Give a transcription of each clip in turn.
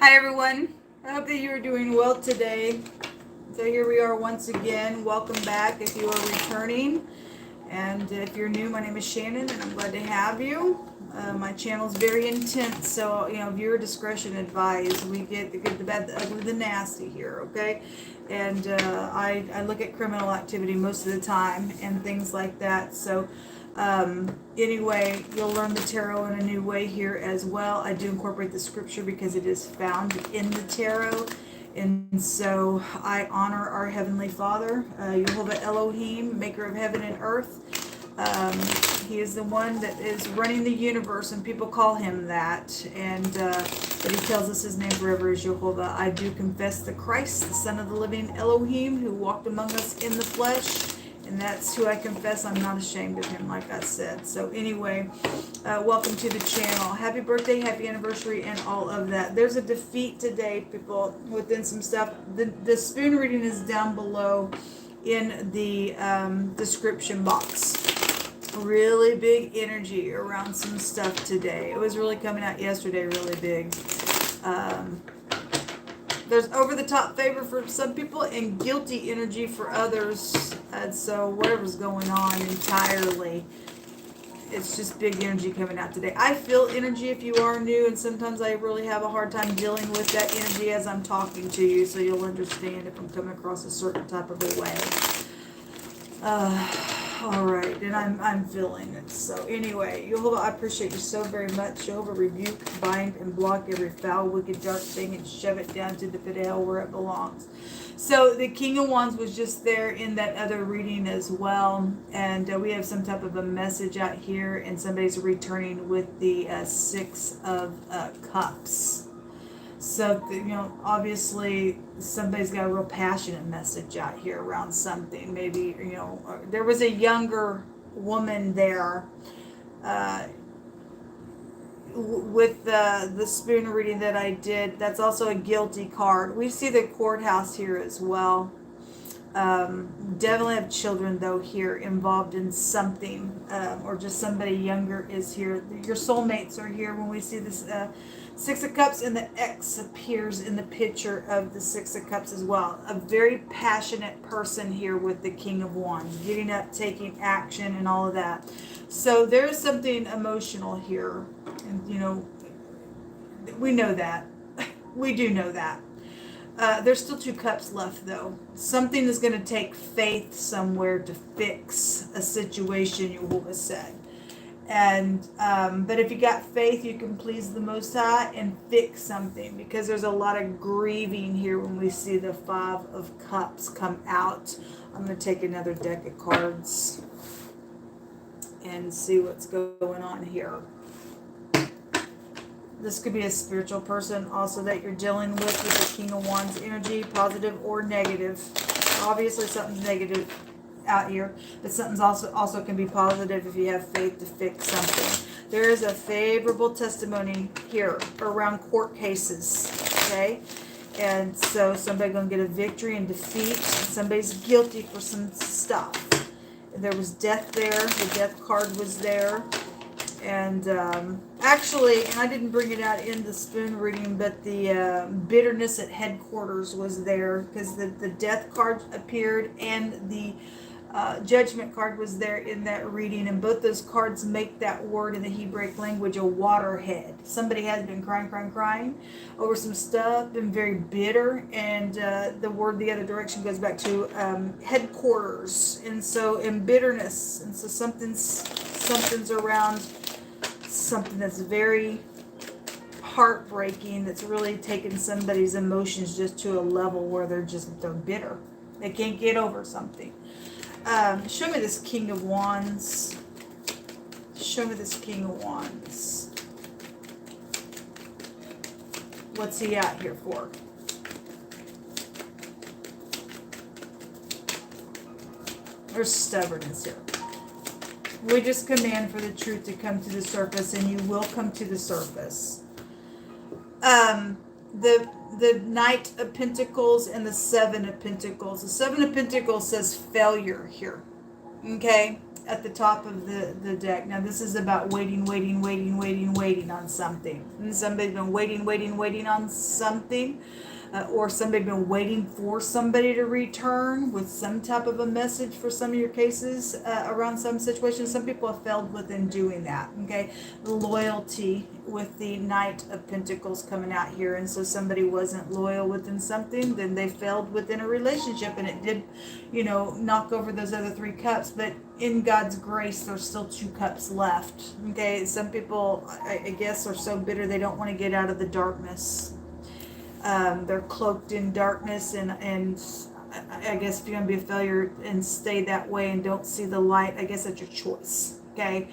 Hi everyone. I hope that you are doing well today. So here we are once again. Welcome back if you are returning. And if you're new, my name is Shannon and I'm glad to have you. My channel is very intense, so viewer discretion advised. We get the good, the bad, the ugly, the nasty here, okay? And I look at criminal activity most of the time and things like that. So anyway, you'll learn the tarot in a new way here as well. I do incorporate the scripture because it is found in the tarot. And so I honor our Heavenly Father, Jehovah Elohim, maker of heaven and earth. He is the one that is running the universe, and people call him that. And but he tells us his name forever is Jehovah. I do confess the Christ, the Son of the living Elohim, who walked among us in the flesh. And that's who I confess. I'm not ashamed of him, like I said. So anyway, welcome to the channel. Happy birthday, happy anniversary, and all of that. There's a defeat today, people, within some stuff. The spoon reading is down below in the description box. Really big energy around some stuff today. It was really coming out yesterday, really big. There's over-the-top favor for some people and guilty energy for others. And so whatever's going on entirely, it's just big energy coming out today. I feel energy if you are new, and sometimes I really have a hard time dealing with that energy as I'm talking to you, so you'll understand if I'm coming across a certain type of a way. All right, and I'm feeling it. So anyway, Jehovah, I appreciate you so very much. Jehovah, rebuke, bind, and block every foul, wicked, dark thing and shove it down to the pit of hell where it belongs. So the King of Wands was just there in that other reading as well. And we have some type of a message out here, and somebody's returning with the Six of Cups. So, obviously somebody's got a real passionate message out here around something. Maybe, there was a younger woman there with the spoon reading that I did. That's also a guilty card. We see the courthouse here as well. Definitely have children though here involved in something, or just somebody younger is here. Your soulmates are here when we see this Six of Cups, and the X appears in the picture of the Six of Cups as well. A very passionate person here with the King of Wands, getting up, taking action, and all of that. So there's something emotional here, and we know that. We do know that. There's still two cups left though. Something is going to take faith somewhere to fix a situation, Jehovah said. And but if you got faith, you can please the Most High and fix something, because there's a lot of grieving here when we see the Five of Cups come out. I'm going to take another deck of cards and see what's going on here. This could be a spiritual person also that you're dealing with the King of Wands energy, positive or negative. Obviously something's negative out here, but something's also can be positive if you have faith to fix something. There is a favorable testimony here around court cases, okay? And so somebody's going to get a victory and defeat, and somebody's guilty for some stuff. There was death there. The death card was there. And actually, and I didn't bring it out in the spoon reading, but the bitterness at headquarters was there, because the death card appeared and the judgment card was there in that reading, and both those cards make that word in the Hebrew language a waterhead. Somebody has been crying over some stuff, been very bitter, and the word the other direction goes back to headquarters, and so in bitterness, and so something's around something that's very heartbreaking, that's really taken somebody's emotions just to a level where they're bitter. They can't get over something. Show me this King of Wands. Show me this King of Wands. What's he out here for? There's stubbornness here. We just command for the truth to come to the surface, and you will come to the surface. The Knight of Pentacles and the Seven of Pentacles. The Seven of Pentacles says failure here. Okay? at the top of the deck. Now this is about waiting on something. And somebody's been waiting on something. Or somebody been waiting for somebody to return with some type of a message for some of your cases around some situations. Some people have failed within doing that. Okay, loyalty with the Knight of Pentacles coming out here, and so somebody wasn't loyal within something, then they failed within a relationship, and it did, knock over those other 3 cups. But in God's grace, there's still 2 cups left. Okay, some people, I guess, are so bitter they don't want to get out of the darkness. They're cloaked in darkness, and I guess if you're going to be a failure and stay that way and don't see the light, I guess that's your choice. Okay,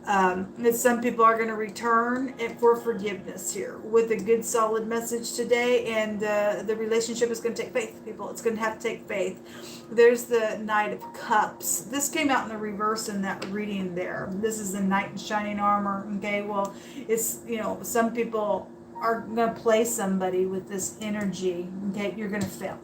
and some people are going to return for forgiveness here with a good solid message today, and the relationship is going to take faith, people. It's going to have to take faith. There's the Knight of Cups. This came out in the reverse in that reading there. This is the Knight in shining armor. Okay, well, it's, some people are going to play somebody with this energy. Okay, you're going to fail.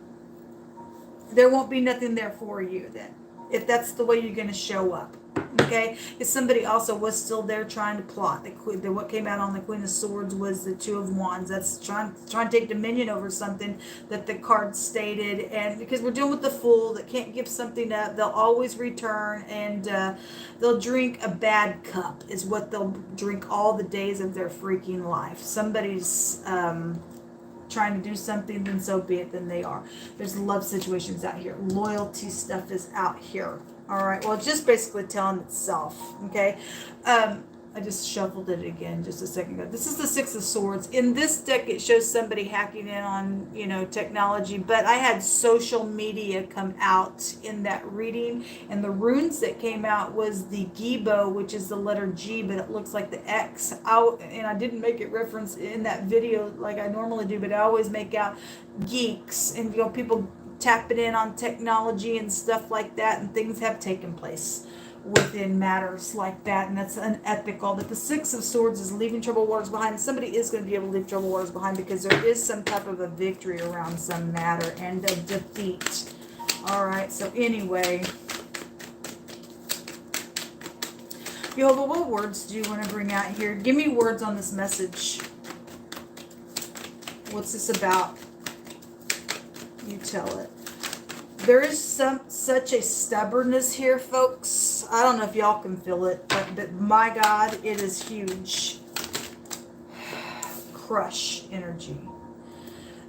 There won't be nothing there for you then, if that's the way you're going to show up. Okay, if somebody also was still there trying to plot. What came out on the Queen of Swords was the Two of Wands. That's trying to take dominion over something that the card stated. And because we're dealing with the Fool that can't give something up, they'll always return, and they'll drink a bad cup is what they'll drink all the days of their freaking life. Somebody's trying to do something, then so be it, then they are. There's love situations out here. Loyalty stuff is out here. All right, well, it's just basically telling itself, okay? I just shuffled it again just a second ago. This is the Six of Swords. In this deck, it shows somebody hacking in on, technology, but I had social media come out in that reading, and the runes that came out was the Gibo, which is the letter G, but it looks like the X. And I didn't make it reference in that video like I normally do, but I always make out geeks and, people tapping in on technology and stuff like that, and things have taken place within matters like that, and that's unethical. But the Six of Swords is leaving troubled waters behind. Somebody is going to be able to leave troubled waters behind because there is some type of a victory around some matter and a defeat. All right, so anyway, Jehovah, what words do you want to bring out here? Give me words on this message. What's this about? You tell it. There is such a stubbornness here, folks. I don't know if y'all can feel it, but my God, it is huge. Crush energy.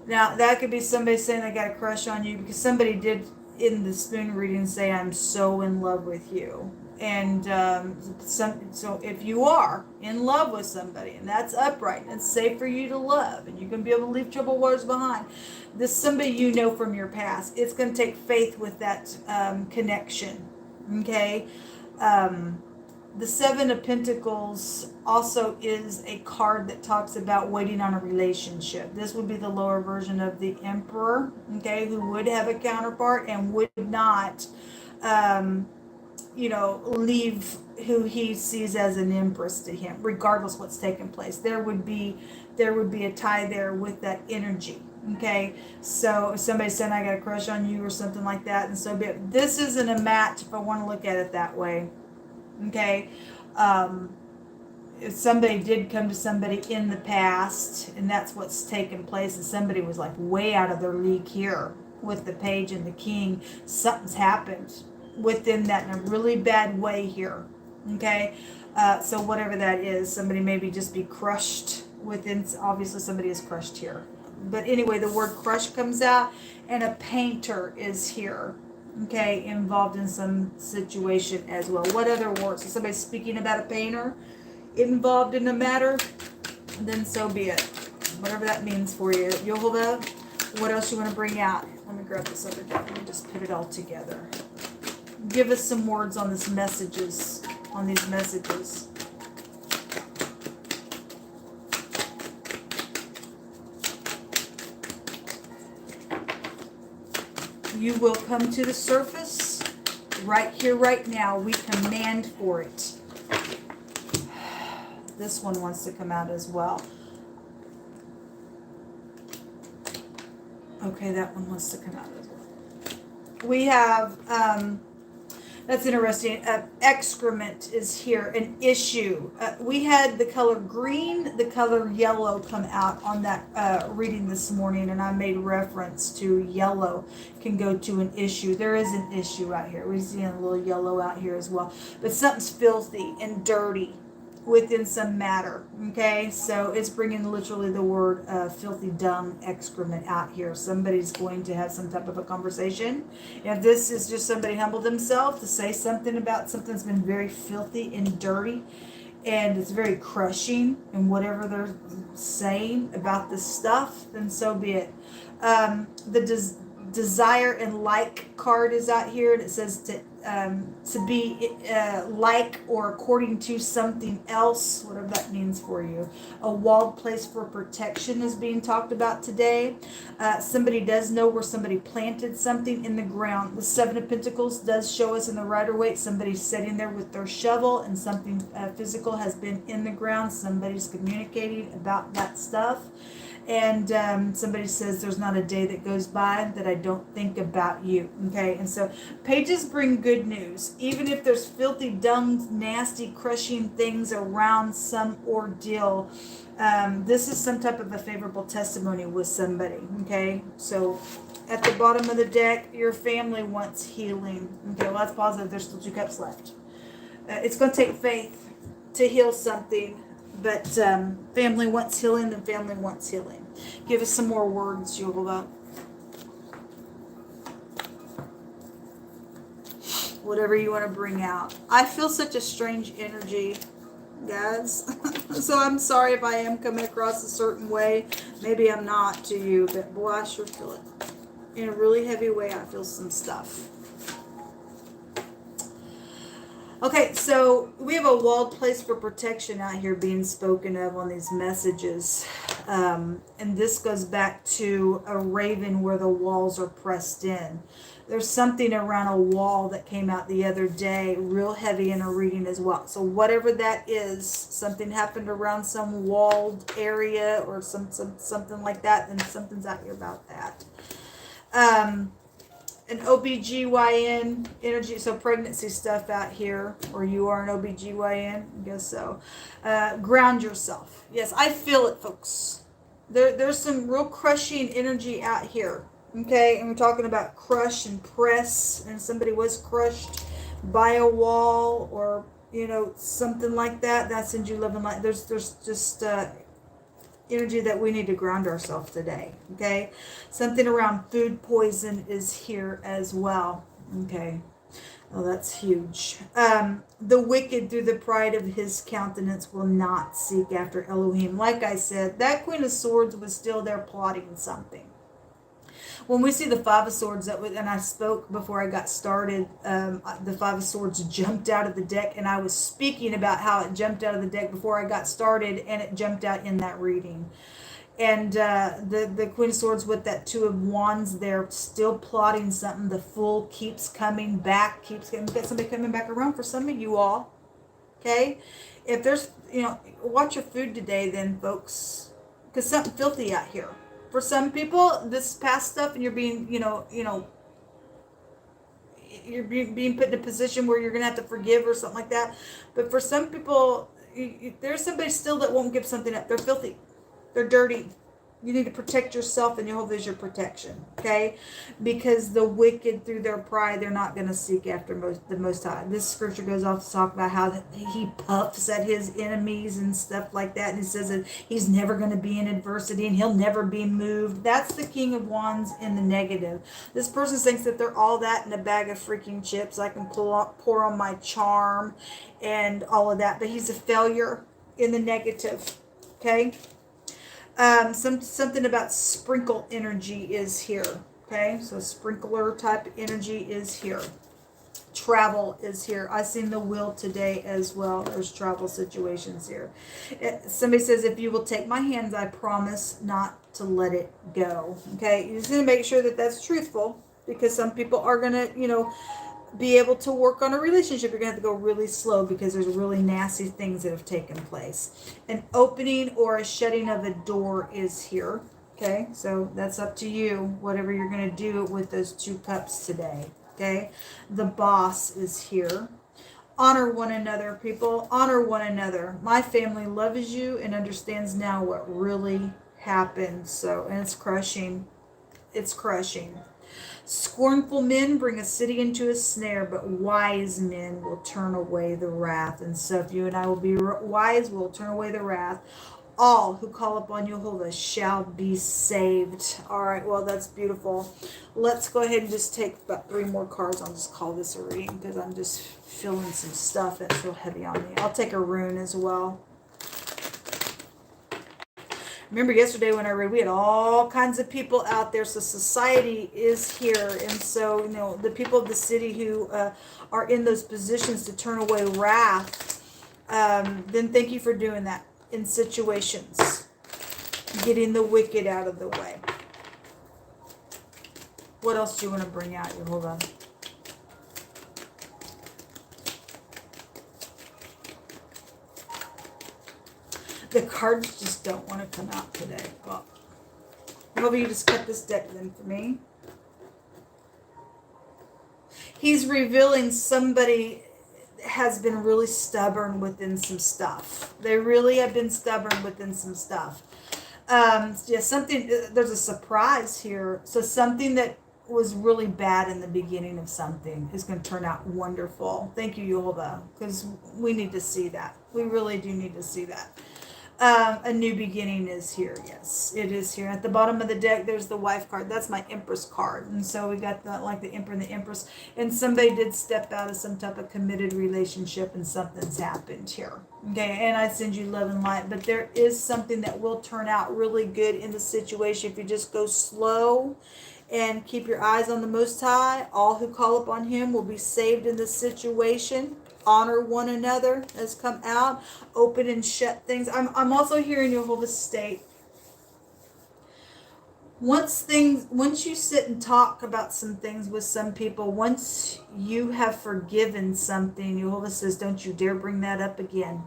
Now, that could be somebody saying I got a crush on you, because somebody did in the spoon reading say I'm so in love with you. And so if you are in love with somebody, and that's upright, and it's safe for you to love, and you can be able to leave troubled waters behind, this somebody you know from your past, it's going to take faith with that connection. Okay, the Seven of Pentacles also is a card that talks about waiting on a relationship. This would be the lower version of the Emperor, okay, who would have a counterpart and would not leave who he sees as an empress to him, regardless what's taking place. There would be a tie there with that energy. Okay, so if somebody's saying I got a crush on you or something like that, and so this isn't a match if I want to look at it that way. Okay, if somebody did come to somebody in the past, and that's what's taken place, and somebody was like way out of their league here with the Page and the King, something's happened within that in a really bad way here. Okay, so whatever that is, somebody maybe just be crushed within. Obviously somebody is crushed here, but anyway, the word crush comes out, and a painter is here, okay, involved in some situation as well. What other words? So somebody's speaking about a painter involved in the matter, then so be it, whatever that means for you. Jehovah, what else you want to bring out? Let me grab this other deck and just put it all together. Give us some words on these messages. You will come to the surface right here, right now. We command for it. This one wants to come out as well. Okay, that one wants to come out as well. We have That's interesting. Excrement is here, an issue. We had the color green, the color yellow come out on that reading this morning, and I made reference to yellow can go to an issue. There is an issue out here. We're seeing a little yellow out here as well. But something's filthy and dirty within some matter. Okay, so it's bringing literally the word filthy dung excrement out here. Somebody's going to have some type of a conversation. If this is just somebody humbled themselves to say something about something that's been very filthy and dirty, and it's very crushing in whatever they're saying about this stuff, then so be it. The desire and like card is out here, and it says to be like or according to something else, whatever that means for you. A walled place for protection is being talked about today. Somebody does know where somebody planted something in the ground. The Seven of Pentacles does show us in the Rider-Waite somebody's sitting there with their shovel, and something physical has been in the ground. Somebody's communicating about that stuff. And somebody says there's not a day that goes by that I don't think about you. Okay, and so pages bring good news. Even if there's filthy, dung, nasty, crushing things around some ordeal, this is some type of a favorable testimony with somebody. Okay, so at the bottom of the deck, your family wants healing. Okay, well, that's positive. There's still 2 cups left. It's going to take faith to heal something. But family wants healing, and family wants healing. Give us some more words, Yola. Whatever you want to bring out. I feel such a strange energy, guys. So I'm sorry if I am coming across a certain way. Maybe I'm not to you, but boy, I sure feel it. In a really heavy way, I feel some stuff. Okay, so we have a walled place for protection out here being spoken of on these messages. And this goes back to a raven where the walls are pressed in. There's something around a wall that came out the other day, real heavy in a reading as well. So whatever that is, something happened around some walled area or something like that, then something's out here about that. An OBGYN energy, so pregnancy stuff out here, or you are an OBGYN, I guess so. Ground yourself. Yes, I feel it, folks. There's some real crushing energy out here, okay? And we're talking about crush and press, and somebody was crushed by a wall or, you know, something like that. That sends you love and light. There's just energy that we need to ground ourselves today. Okay, something around food poison is here as well. Okay, oh, that's huge. The wicked through the pride of his countenance will not seek after Elohim. Like I said, that Queen of Swords was still there plotting something. When we see the Five of Swords, and I spoke before I got started, the Five of Swords jumped out of the deck, and I was speaking about how it jumped out of the deck before I got started, and it jumped out in that reading. And the Queen of Swords with that Two of Wands there, still plotting something. The Fool keeps coming back, keeps getting, got somebody coming back around for some of you all. Okay? If there's, you know, watch your food today then, folks, because something filthy out here. For some people, this past stuff, and you're being, you're being put in a position where you're going to have to forgive or something like that. But for some people, there's somebody still that won't give something up. They're filthy. They're dirty. You need to protect yourself, and Jehovah is your protection, okay? Because the wicked, through their pride, they're not going to seek after the Most High. This scripture goes off to talk about how he puffs at his enemies and stuff like that, and he says that he's never going to be in adversity, and he'll never be moved. That's the King of Wands in the negative. This person thinks that they're all that in a bag of freaking chips. I can pour on my charm and all of that, but he's a failure in the negative, okay? Something about sprinkle energy is here. Okay, so sprinkler type energy is here. Travel is here. I seen the wheel today as well. There's travel situations here. Somebody says, if you will take my hands, I promise not to let it go. Okay, you're just going to make sure that that's truthful, because some people are going to, be able to work on a relationship. You're going to have to go really slow because there's really nasty things that have taken place. An opening or a shutting of a door is here. Okay, so that's up to you, whatever you're going to do with those 2 cups today. Okay, the boss is here. Honor one another, people. Honor one another. My family loves you and understands now what really happened. So, and it's crushing. It's crushing. Scornful men bring a city into a snare, but wise men will turn away the wrath. And so if you and I will be wise, we'll turn away the wrath. All who call upon Jehovah shall be saved. All right, well, that's beautiful. Let's go ahead and just take about 3 more cards. I'll just call this a reading because I'm just feeling some stuff that's real heavy on me. I'll take a rune as well. Remember yesterday when I read, we had all kinds of people out there. So society is here. And so, you know, the people of the city who are in those positions to turn away wrath, then thank you for doing that in situations. Getting the wicked out of the way. What else do you want to bring out? Hold on. The cards just don't want to come out today. Well, maybe you just cut this deck then for me. He's revealing somebody has been really stubborn within some stuff. They really have been stubborn within some stuff. Yeah, something, there's a surprise here. So something that was really bad in the beginning of something is going to turn out wonderful. Thank you, Jehovah, because we need to see that. We really do need to see that. A new beginning is here. Yes, it is here. At the bottom of the deck, there's the wife card. That's my Empress card. And so we got the, like the Emperor and the Empress. And somebody did step out of some type of committed relationship and something's happened here. Okay, and I send you love and light. But there is something that will turn out really good in the situation if you just go slow and keep your eyes on the Most High. All who call upon Him will be saved in this situation. Honor one another has come out. Open and shut things. I'm also hearing Jehovah state. Once you sit and talk about some things with some people, once you have forgiven something, Jehovah says, don't you dare bring that up again.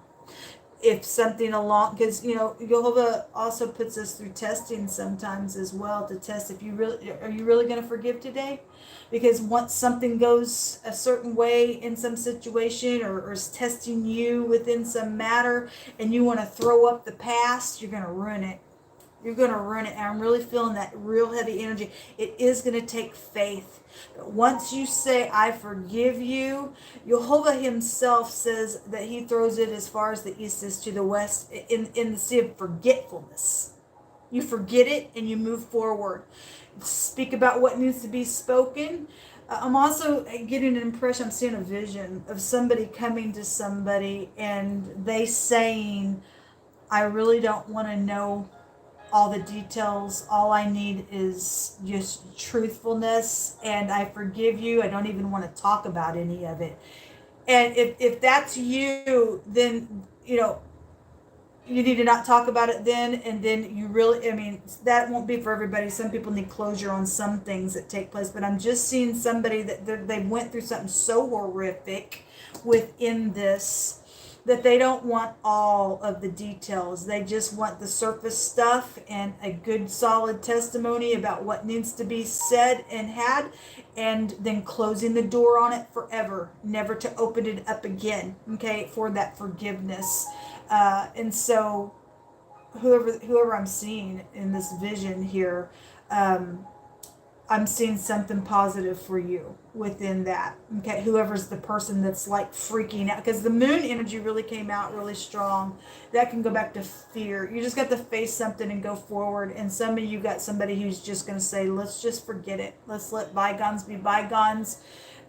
If something along, because you know Jehovah also puts us through testing sometimes as well to test if you really are you really going to forgive today, because once something goes a certain way in some situation or is testing you within some matter and you want to throw up the past, you're going to ruin it. You're going to ruin it. And I'm really feeling that real heavy energy. It is going to take faith. But once you say, I forgive you, Jehovah himself says that he throws it as far as the east is to the west in the sea of forgetfulness. You forget it and you move forward. Speak about what needs to be spoken. I'm also getting an impression, I'm seeing a vision of somebody coming to somebody and they saying, I really don't want to know all the details. All I need is just truthfulness, and I forgive you. I don't even want to talk about any of it. And if that's you, then, you know, you need to not talk about it then, and then you really, I mean, that won't be for everybody. Some people need closure on some things that take place, but I'm just seeing somebody that they went through something so horrific within this that they don't want all of the details. They just want the surface stuff and a good solid testimony about what needs to be said and had, and then closing the door on it forever, never to open it up again, okay, for that forgiveness. And so whoever I'm seeing in this vision here, I'm seeing something positive for you within that. Okay, whoever's the person that's like freaking out, because the moon energy really came out really strong. That can go back to fear. You just got to face something and go forward. And some of you got somebody who's just going to say, let's just forget it. Let's let bygones be bygones.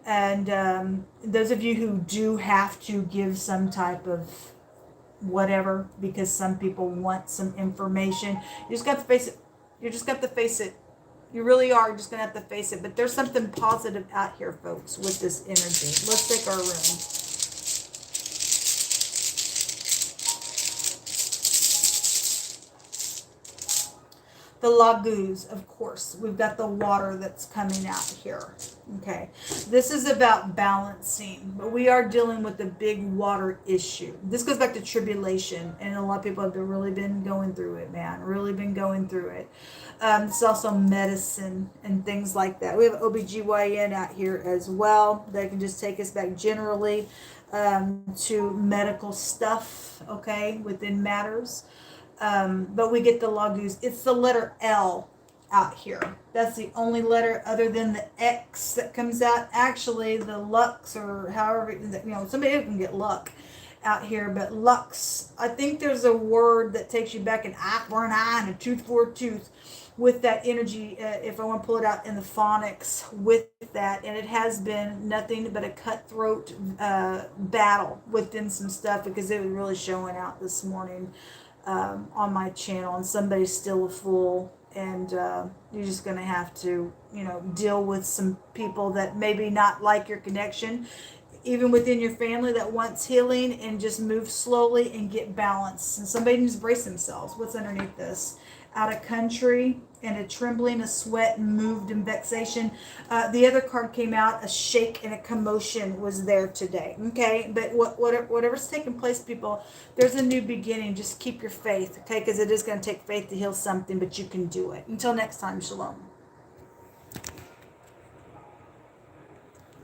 And those of you who do have to give some type of whatever, because some people want some information, you just got to face it. You just got to face it. You really are just going to have to face it. But there's something positive out here, folks, with this energy. Let's take our room. The laguz, of course. We've got the water that's coming out here. Okay. This is about balancing, but we are dealing with a big water issue. This goes back to tribulation, and a lot of people have really been going through it, man. Really been going through it. It's also medicine and things like that. We have OBGYN out here as well. That can just take us back generally to medical stuff, okay, within matters. But we get the laguz. It's the letter L out here. That's the only letter other than the X that comes out. Actually, the lux, or however, somebody can get luck out here, but lux, I think there's a word that takes you back, an eye for an eye and a tooth for a tooth, with that energy, if I want to pull it out in the phonics with that. And it has been nothing but a cutthroat battle within some stuff, because it was really showing out this morning on my channel, and somebody's still a fool, and you're just going to have to, deal with some people that maybe not like your connection, even within your family, that wants healing, and just move slowly and get balance. And somebody needs to brace themselves. What's underneath this? Out of country, and a trembling, a sweat, and moved in vexation. The other card came out, a shake and a commotion was there today. Okay, but whatever's taking place, people, there's a new beginning. Just keep your faith, okay, because it is going to take faith to heal something, but you can do it. Until next time, shalom.